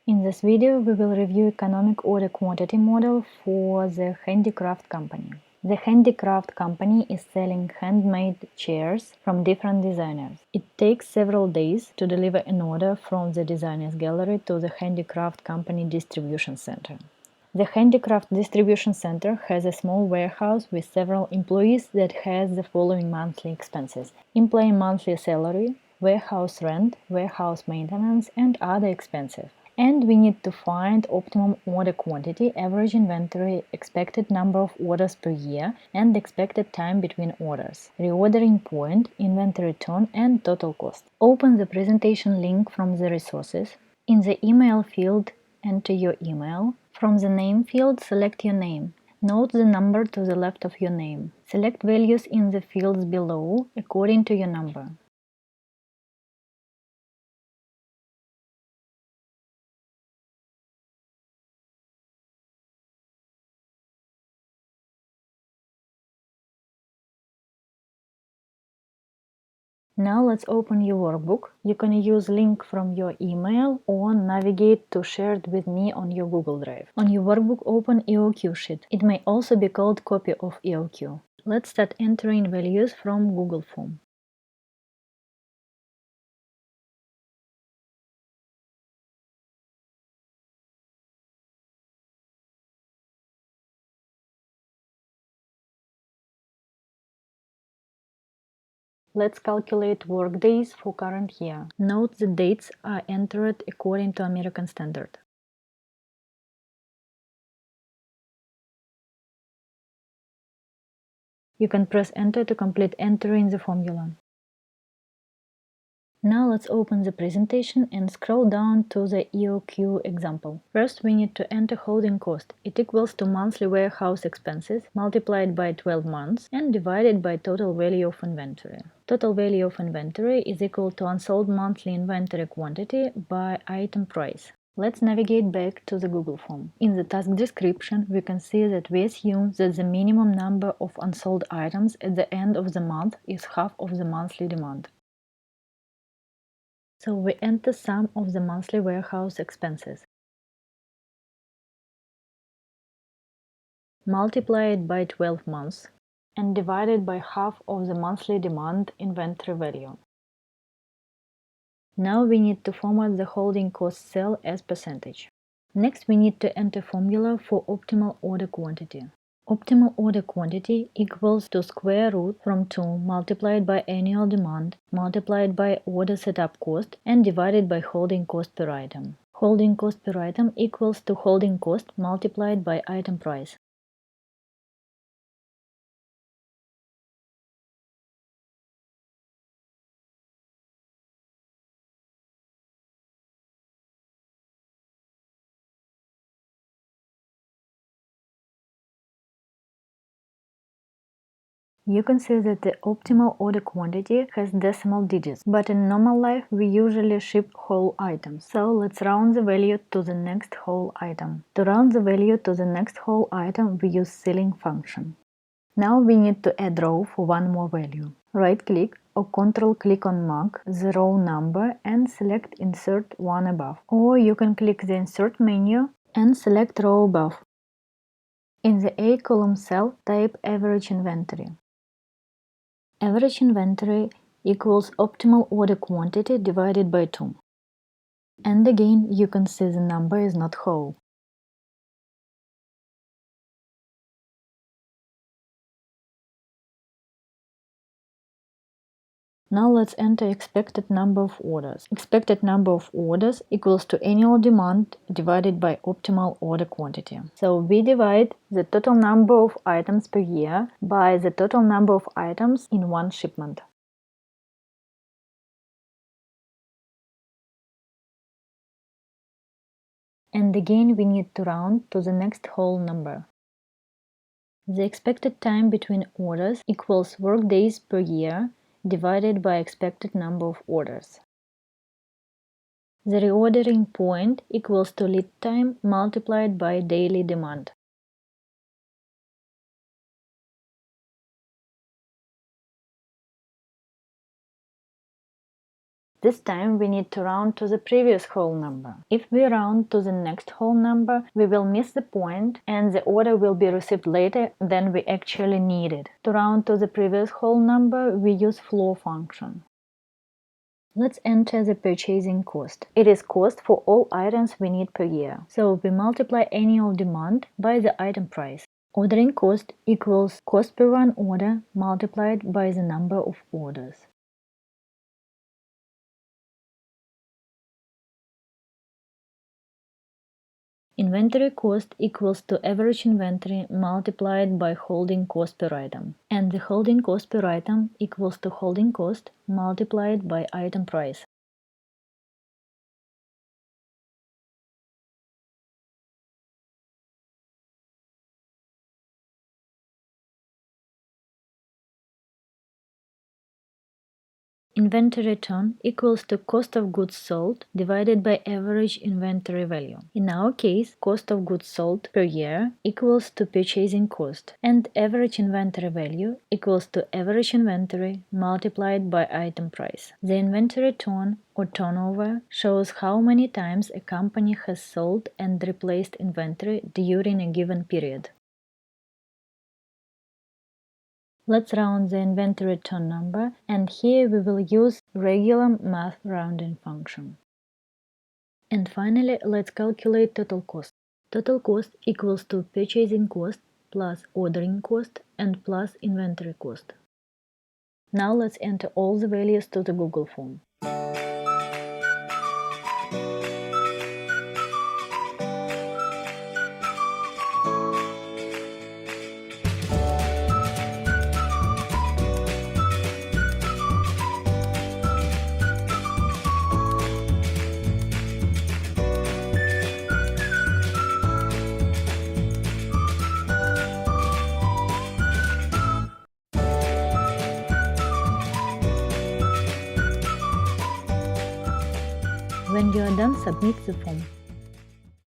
In this video, we will review economic order quantity model for the handicraft company. The handicraft company is selling handmade chairs from different designers. It takes several days to deliver an order from the designer's gallery to the handicraft company distribution center. The handicraft distribution center has a small warehouse with several employees that has the following monthly expenses: employee monthly salary, warehouse rent, warehouse maintenance, and other expenses. And we need to find optimum order quantity, average inventory, expected number of orders per year, and expected time between orders, reordering point, inventory turn, and total cost. Open the presentation link from the resources. In the email field, enter your email. From the name field, select your name. Note the number to the left of your name. Select values in the fields below according to your number. Now let's open your workbook. You can use link from your email or navigate to share it with me on your Google Drive. On your workbook, open EOQ sheet. It may also be called copy of EOQ. Let's start entering values from Google Form. Let's calculate workdays for current year. Note the dates are entered according to American Standard. You can press enter to complete entering the formula. Now let's open the presentation and scroll down to the EOQ example. First, we need to enter holding cost. It equals to monthly warehouse expenses multiplied by 12 months and divided by total value of inventory. Total value of inventory is equal to unsold monthly inventory quantity by item price. Let's navigate back to the Google form. In the task description, we can see that we assume that the minimum number of unsold items at the end of the month is half of the monthly demand. So we enter sum of the monthly warehouse expenses. Multiply it by 12 months and divide it by half of the monthly demand inventory value. Now we need to format the holding cost cell as percentage. Next, we need to enter formula for optimal order quantity. Optimal order quantity equals to square root from 2 multiplied by annual demand multiplied by order setup cost and divided by holding cost per item. Holding cost per item equals to holding cost multiplied by item price. You can see that the optimal order quantity has decimal digits, but in normal life we usually ship whole items. So let's round the value to the next whole item. To round the value to the next whole item, we use ceiling function. Now we need to add row for one more value. Right-click or Ctrl-click on mark the row number and select Insert one above. Or you can click the Insert menu and select row above. In the A column cell, type average inventory. Average inventory equals optimal order quantity divided by 2. And again, you can see the number is not whole. Now let's enter expected number of orders. Expected number of orders equals to annual demand divided by optimal order quantity. So we divide the total number of items per year by the total number of items in one shipment. And again, we need to round to the next whole number. The expected time between orders equals workdays per year divided by expected number of orders. The reordering point equals to lead time multiplied by daily demand. This time we need to round to the previous whole number. If we round to the next whole number, we will miss the point and the order will be received later than we actually needed. To round to the previous whole number, we use floor function. Let's enter the purchasing cost. It is cost for all items we need per year. So we multiply annual demand by the item price. Ordering cost equals cost per one order multiplied by the number of orders. Inventory cost equals to average inventory multiplied by holding cost per item. And the holding cost per item equals to holding cost multiplied by item price. Inventory turn equals to cost of goods sold divided by average inventory value. In our case, cost of goods sold per year equals to purchasing cost, and average inventory value equals to average inventory multiplied by item price. The inventory turn or turnover shows how many times a company has sold and replaced inventory during a given period. Let's round the inventory turn number, and here we will use regular math rounding function. And finally, let's calculate total cost. Total cost equals to purchasing cost plus ordering cost and plus inventory cost. Now let's enter all the values to the Google form. When you are done, submit the form.